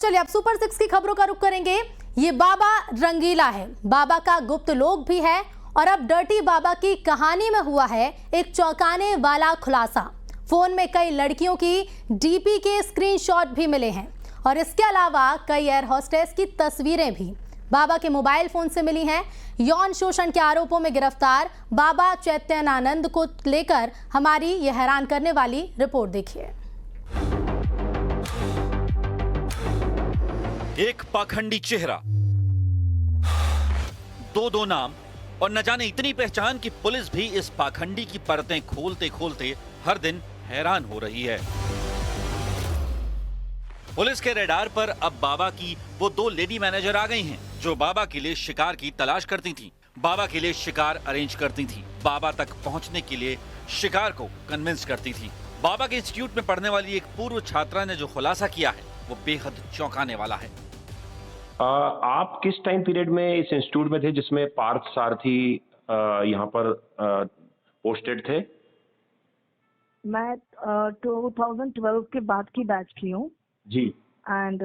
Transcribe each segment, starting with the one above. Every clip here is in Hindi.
चलिए अब सुपर 6 की खबरों का रुख करेंगे। ये बाबा रंगीला है, बाबा का गुप्त लोक भी है और अब डर्टी बाबा की कहानी में हुआ है एक चौंकाने वाला खुलासा। फोन में कई लड़कियों की डीपी के स्क्रीनशॉट भी मिले हैं और इसके अलावा कई एयर होस्टेस की तस्वीरें भी बाबा के मोबाइल फोन से मिली हैं। यौन शोषण के आरोपों में गिरफ्तार बाबा चैतन्यानंद को लेकर हमारी यह हैरान करने वाली रिपोर्ट देखिए। एक पाखंडी चेहरा, दो नाम और न जाने इतनी पहचान कि पुलिस भी इस पाखंडी की परतें खोलते खोलते हर दिन हैरान हो रही है। पुलिस के रडार पर अब बाबा की वो दो लेडी मैनेजर आ गई हैं जो बाबा के लिए शिकार की तलाश करती थीं, बाबा के लिए शिकार अरेंज करती थीं, बाबा तक पहुंचने के लिए शिकार को कन्विंस करती थीं। बाबा के इंस्टीट्यूट में पढ़ने वाली एक पूर्व छात्रा ने जो खुलासा किया है वो बेहद चौंकाने वाला है। आप किस टाइम पीरियड में इस इंस्टीट्यूट में थे जिसमें पार्थ सारथी यहाँ पर पोस्टेड थे? मैं 2012 के बाद की बैच की हूँ जी। एंड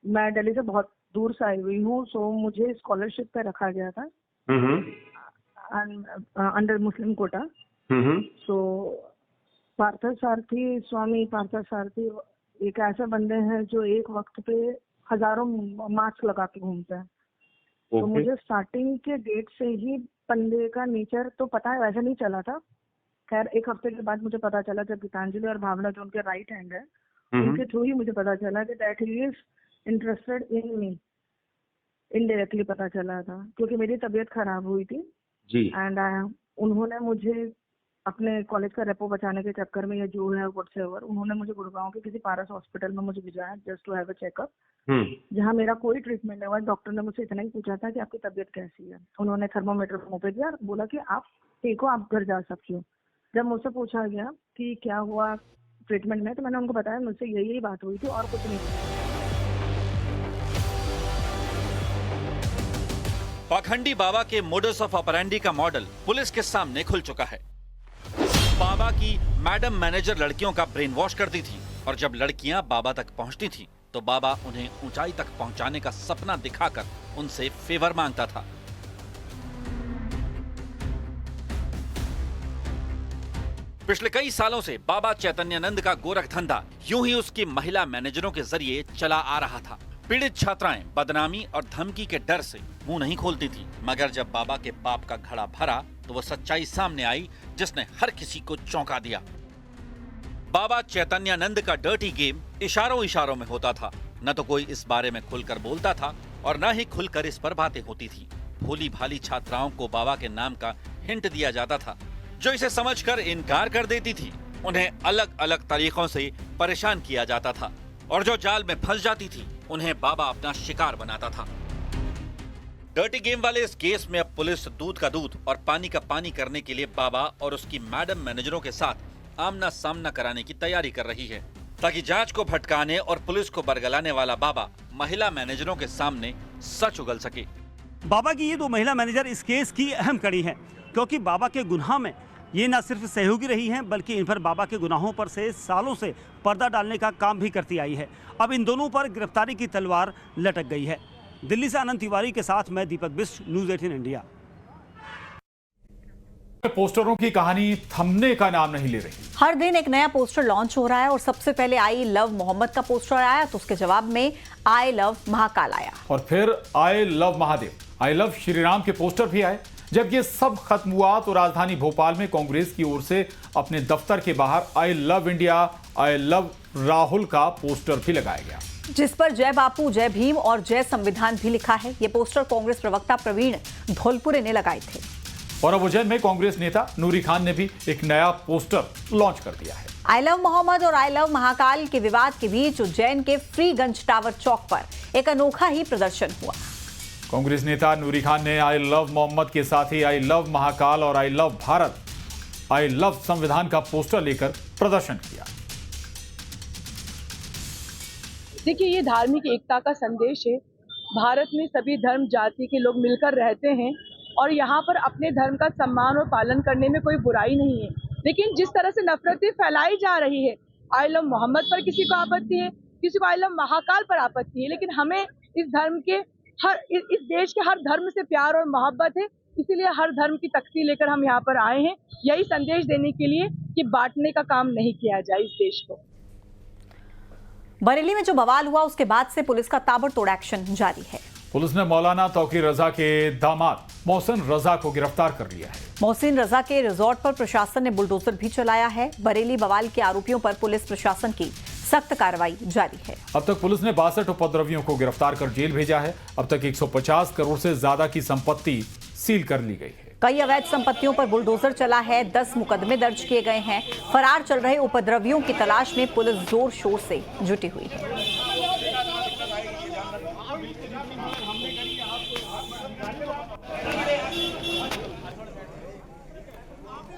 मैं दिल्ली से बहुत दूर से आई हुई हूँ, सो मुझे स्कॉलरशिप पे रखा गया था अंडर मुस्लिम कोटा। सो पार्थसारथी, स्वामी पार्थसारथी एक ऐसे बंदे हैं जो एक वक्त पे हजारों मास्क लगा के घूमते हैं। तो मुझे स्टार्टिंग के डेट से ही बंदे का नेचर तो पता है, वैसे नहीं चला था। खैर एक हफ्ते के बाद मुझे पता चला जब गीतांजलि और भावना जो उनके राइट हैंड है उनके थ्रू ही मुझे पता चला कि that he is interested in me. Indirectly पता चला था क्योंकि मेरी तबीयत खराब हुई थी जी। एंड उन्होंने मुझे अपने कॉलेज का रेपो बचाने के चक्कर में, या जो है व्हाट्सएवर, उन्होंने मुझे गुड़गांव के किसी पारस हॉस्पिटल में मुझे भिजाया just to have a checkup, जहाँ मेरा कोई ट्रीटमेंट नहीं हुआ। डॉक्टर ने मुझसे इतना ही पूछा था कि आपकी तबीयत कैसी है। उन्होंने थर्मोमीटर मुंह पे दिया और बोला कि आप ठीक हो, आप घर जा सकते हो। जब मुझसे पूछा गया कि क्या हुआ ट्रीटमेंट में, तो मैंने उनको बताया मुझसे यही बात हुई थी और कुछ नहीं हुआ। पाखंडी बाबा के मोडस ऑफ ऑपरेंडी का मॉडल पुलिस के सामने खुल चुका है। बाबा की मैडम मैनेजर लड़कियों का ब्रेन वॉश करती थी और जब लड़कियां बाबा तक पहुंचती थीं, तो बाबा उन्हें ऊंचाई तक पहुंचाने का सपना दिखाकर उनसे फेवर मांगता था। पिछले कई सालों से बाबा चैतन्यानंद का गोरख धंधा यूं ही उसकी महिला मैनेजरों के जरिए चला आ रहा था। पीड़ित छात्राएं बदनामी और धमकी के डर से मुंह नहीं खोलती थीं, मगर जब बाबा के पाप का घड़ा भरा तो वो सच्चाई सामने आई जिसने हर किसी को चौंका दिया। बाबा चैतन्यानंद का डर्टी गेम इशारों इशारों में होता था। न तो कोई इस बारे में खुलकर बोलता था और न ही खुलकर इस पर बातें होती थी। भोली भाली छात्राओं को बाबा के नाम का हिंट दिया जाता था, जो इसे समझकर इनकार कर देती थी। उन्हें अलग अलग तरीकों से परेशान किया जाता था और जो जाल में फंस जाती थी उन्हें बाबा अपना शिकार बनाता था। डर्टी गेम वाले इस केस में अब पुलिस दूध का दूध और पानी का पानी करने के लिए बाबा और उसकी मैडम मैनेजरों के साथ आमना सामना कराने की तैयारी कर रही है, ताकि जांच को भटकाने और पुलिस को बरगलाने वाला बाबा महिला मैनेजरों के सामने सच उगल सके। बाबा की ये दो महिला मैनेजर इस केस की अहम कड़ी हैं, क्योंकि बाबा के गुनाह में ये न सिर्फ सहयोगी रही हैं, बल्कि इन पर बाबा के गुनाहों पर से सालों से पर्दा डालने का काम भी करती आई है। अब इन दोनों पर गिरफ्तारी की तलवार लटक गई है। दिल्ली से आनंद तिवारी के साथ मैं दीपक बिष्ट, न्यूज़ 18 इंडिया। पोस्टरों की कहानी थमने का नाम नहीं ले रही। हर दिन एक नया पोस्टर लॉन्च हो रहा है और सबसे पहले आई लव मोहम्मद का पोस्टर आया, तो उसके जवाब में आई लव महाकाल आया और फिर I love Mahadev, I love Shri Ram के पोस्टर भी आए। जब ये सब खत्म हुआ तो राजधानी भोपाल में कांग्रेस की ओर से अपने दफ्तर के बाहर I love India, I love Rahul का पोस्टर भी लगाया गया, जिस पर जय बापू, जय भीम और जय संविधान भी लिखा है। ये पोस्टर कांग्रेस प्रवक्ता प्रवीण धौलपुरे ने लगाए थे। और अब उज्जैन में कांग्रेस नेता नूरी खान ने भी एक नया पोस्टर लॉन्च कर दिया है। आई लव मोहम्मद और आई लव महाकाल के विवाद के बीच उज्जैन के फ्रीगंज टावर चौक पर एक अनोखा ही प्रदर्शन हुआ। कांग्रेस नेता नूरी खान ने आई लव मोहम्मद के साथ ही आई लव महाकाल और I love Bharat, I love संविधान का पोस्टर लेकर प्रदर्शन किया। देखिए, ये धार्मिक एकता का संदेश है। भारत में सभी धर्म जाति के लोग मिलकर रहते हैं और यहाँ पर अपने धर्म का सम्मान और पालन करने में कोई बुराई नहीं है। लेकिन जिस तरह से नफरतें फैलाई जा रही है, आई लव मोहम्मद पर किसी को आपत्ति है, किसी को आई लव महाकाल पर आपत्ति है, लेकिन हमें इस धर्म के इस देश के हर धर्म से प्यार और मोहब्बत है, इसीलिए हर धर्म की तख्ती लेकर हम यहाँ पर आए हैं, यही संदेश देने के लिए कि बांटने का काम नहीं किया जाए इस देश को। बरेली में जो बवाल हुआ उसके बाद से पुलिस का ताबड़तोड़ एक्शन जारी है। पुलिस ने मौलाना तौकीर रजा के दामाद मोहसिन रजा को गिरफ्तार कर लिया है। मोहसिन रजा के रिजॉर्ट पर प्रशासन ने बुलडोजर भी चलाया है। बरेली बवाल के आरोपियों पर पुलिस प्रशासन की सख्त कार्रवाई जारी है। अब तक पुलिस ने 62 उपद्रवियों को गिरफ्तार कर जेल भेजा है। अब तक 150 करोड़ से ज्यादा की संपत्ति सील कर ली गई है। कई अवैध संपत्तियों पर बुलडोजर चला है। 10 मुकदमे दर्ज किए गए हैं। फरार चल रहे उपद्रवियों की तलाश में पुलिस जोर शोर से जुटी हुई है।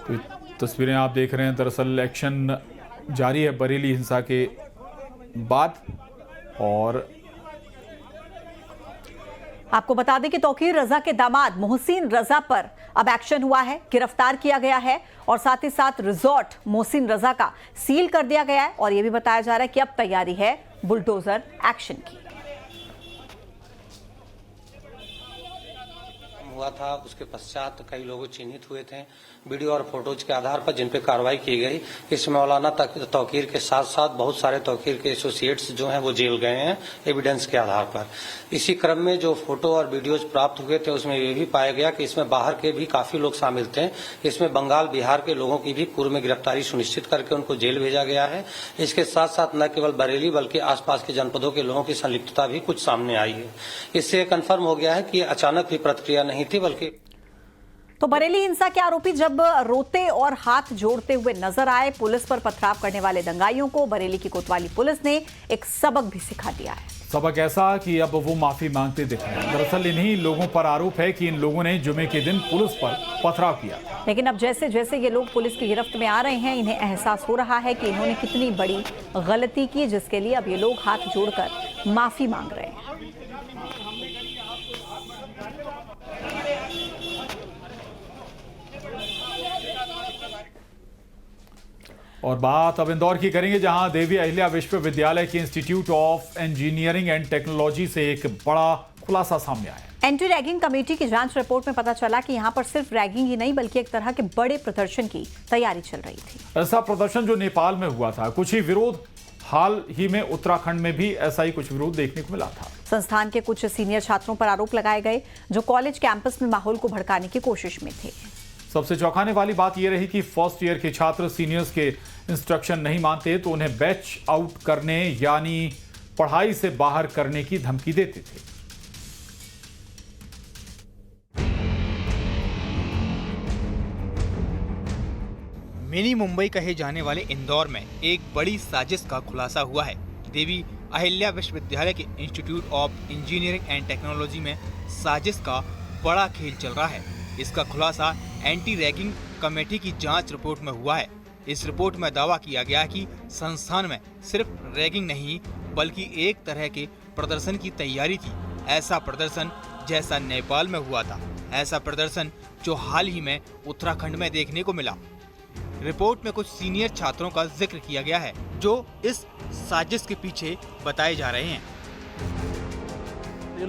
तो तस्वीरें आप देख रहे हैं, दरअसल एक्शन जारी है बरेली हिंसा के बाद। और आपको बता दें कि तौकीर रजा के दामाद मोहसिन रजा पर अब एक्शन हुआ है, गिरफ्तार किया गया है और साथ ही साथ रिजॉर्ट मोहसिन रजा का सील कर दिया गया है। और यह भी बताया जा रहा है कि अब तैयारी है बुलडोजर एक्शन की। हुआ था, उसके पश्चात कई लोग चिन्हित हुए थे वीडियो और फोटोज के आधार पर, जिन पे कार्रवाई की गई। इस मौलाना तौकीर के साथ साथ बहुत सारे तौकीर के एसोसिएट्स जो हैं वो जेल गए हैं एविडेंस के आधार पर। इसी क्रम में जो फोटो और वीडियोज प्राप्त हुए थे उसमें ये भी पाया गया कि इसमें बाहर के भी काफी लोग शामिल थे। इसमें बंगाल बिहार के लोगों की भी पूर्व में गिरफ्तारी सुनिश्चित करके उनको जेल भेजा गया है। इसके साथ साथ न केवल बरेली बल्कि आसपास के जनपदों के लोगों की संलिप्तता भी कुछ सामने आई है। इससे कन्फर्म हो गया है कि अचानक भी प्रतिक्रिया नहीं थी, बल्कि तो बरेली हिंसा के आरोपी जब रोते और हाथ जोड़ते हुए नजर आए, पुलिस पर पथराव करने वाले दंगाइयों को बरेली की कोतवाली पुलिस ने एक सबक भी सिखा दिया है। सबक ऐसा कि अब वो माफी मांगते दिख रहे हैं। दरअसल इन्हीं लोगों पर आरोप है कि इन लोगों ने जुमे के दिन पुलिस पर पथराव किया। लेकिन अब जैसे जैसे ये लोग पुलिस की गिरफ्त में आ रहे हैं, इन्हें एहसास हो रहा है कि इन्होंने कितनी बड़ी गलती की, जिसके लिए अब ये लोग हाथ जोड़कर माफी मांग रहे हैं। और बात अब इंदौर की करेंगे, जहां देवी अहिल्या विश्वविद्यालय के institute of engineering and technology से एक बड़ा खुलासा सामने आया। एंटी रैगिंग कमेटी की जांच रिपोर्ट में पता चला कि यहां पर सिर्फ रैगिंग ही नहीं बल्कि एक तरह के बड़े प्रदर्शन की तैयारी चल रही थी। ऐसा प्रदर्शन जो नेपाल में हुआ था, कुछ ही विरोध हाल ही में उत्तराखंड में भी ऐसा ही कुछ विरोध देखने को मिला था। संस्थान के कुछ सीनियर छात्रों पर आरोप लगाए गए जो कॉलेज कैंपस में माहौल को भड़काने की कोशिश में थे। सबसे चौंकाने वाली बात यह रही कि फर्स्ट ईयर के छात्र सीनियर्स के इंस्ट्रक्शन नहीं मानते तो उन्हें बैच आउट करने यानी पढ़ाई से बाहर करने की धमकी देते थे। मिनी मुंबई कहे जाने वाले इंदौर में एक बड़ी साजिश का खुलासा हुआ है। देवी अहिल्या विश्वविद्यालय के institute of engineering and technology में साजिश का बड़ा खेल चल रहा है। इसका खुलासा एंटी रैगिंग कमेटी की जांच रिपोर्ट में हुआ है। इस रिपोर्ट में दावा किया गया कि संस्थान में सिर्फ रैगिंग नहीं बल्कि एक तरह के प्रदर्शन की तैयारी थी। ऐसा प्रदर्शन जैसा नेपाल में हुआ था, ऐसा प्रदर्शन जो हाल ही में उत्तराखंड में देखने को मिला। रिपोर्ट में कुछ सीनियर छात्रों का जिक्र किया गया है जो इस साजिश के पीछे बताए जा रहे हैं।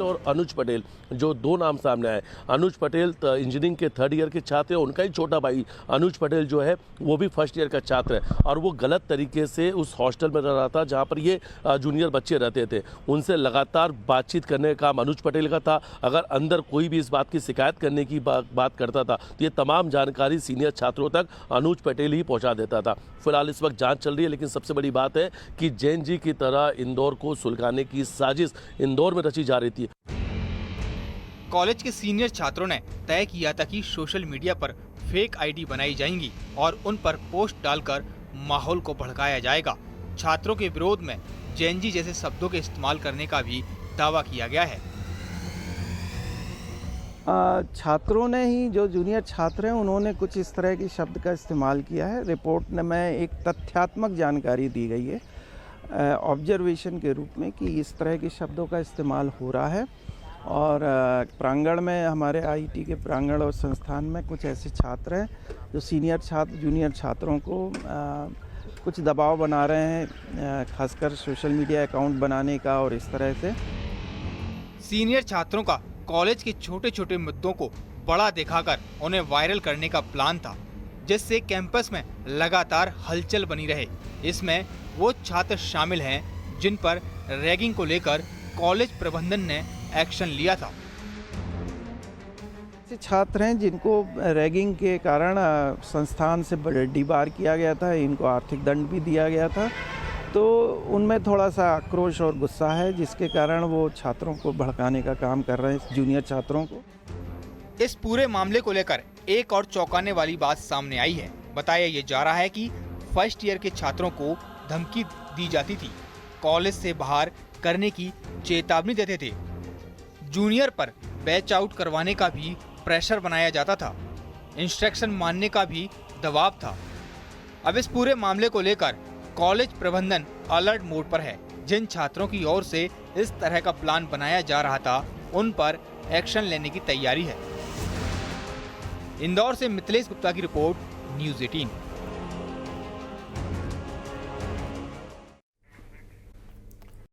और अनुज पटेल, जो दो नाम सामने आए। अनुज पटेल इंजीनियरिंग के थर्ड ईयर के छात्र हैं, उनका ही छोटा भाई अनुज पटेल जो है वो भी फर्स्ट ईयर का छात्र है और वो गलत तरीके से उस हॉस्टल में रह रहा था जहाँ पर ये जूनियर बच्चे रहते थे। उनसे लगातार बातचीत करने का काम अनुज पटेल का था। अगर अंदर कोई भी इस बात की शिकायत करने की बात करता था तो ये तमाम जानकारी सीनियर छात्रों तक अनुज पटेल ही पहुँचा देता था। फिलहाल इस वक्त जाँच चल रही है, लेकिन सबसे बड़ी बात है कि जैन जी की तरह इंदौर को सुलगाने की साजिश इंदौर में रची जा रही थी। कॉलेज के सीनियर छात्रों ने तय किया था कि सोशल मीडिया पर फेक आईडी बनाई जाएंगी और उन पर पोस्ट डालकर माहौल को भड़काया जाएगा। छात्रों के विरोध में जैन जी जैसे शब्दों के इस्तेमाल करने का भी दावा किया गया है। छात्रों ने ही, जो जूनियर छात्र हैं, उन्होंने कुछ इस तरह के शब्द का इस्तेमाल किया है। रिपोर्ट में एक तथ्यात्मक जानकारी दी गई है ऑब्जर्वेशन के रूप में कि इस तरह के शब्दों का इस्तेमाल हो रहा है और प्रांगण में, हमारे आईटी के प्रांगण और संस्थान में कुछ ऐसे छात्र हैं जो सीनियर छात्र जूनियर छात्रों को कुछ दबाव बना रहे हैं, खासकर सोशल मीडिया अकाउंट बनाने का और इस तरह से। सीनियर छात्रों का कॉलेज के छोटे छोटे मुद्दों को बड़ा दिखाकर उन्हें वायरल करने का प्लान था, जिससे कैंपस में लगातार हलचल बनी रहे। इसमें वो छात्र शामिल हैं जिन पर रैगिंग को लेकर कॉलेज प्रबंधन ने एक्शन लिया था। छात्र हैं जिनको रैगिंग के कारण संस्थान से डिबार किया गया था, इनको आर्थिक दंड भी दिया गया था, तो उनमें थोड़ा सा आक्रोश और गुस्सा है, जिसके कारण वो छात्रों को भड़काने का काम कर रहे हैं, जूनियर छात्रों को। इस पूरे मामले को लेकर एक और चौंकाने वाली बात सामने आई है। बताया ये जा रहा है कि फर्स्ट ईयर के छात्रों को धमकी दी जाती थी, कॉलेज से बाहर करने की चेतावनी देते थे, जूनियर पर बैच आउट करवाने का भी प्रेशर बनाया जाता था, इंस्ट्रक्शन मानने का भी दबाव था। अब इस पूरे मामले को लेकर कॉलेज प्रबंधन अलर्ट मोड पर है। जिन छात्रों की ओर से इस तरह का प्लान बनाया जा रहा था, उन पर एक्शन लेने की तैयारी है। इंदौर से मिथिलेश गुप्ता की रिपोर्ट, न्यूज़ 18।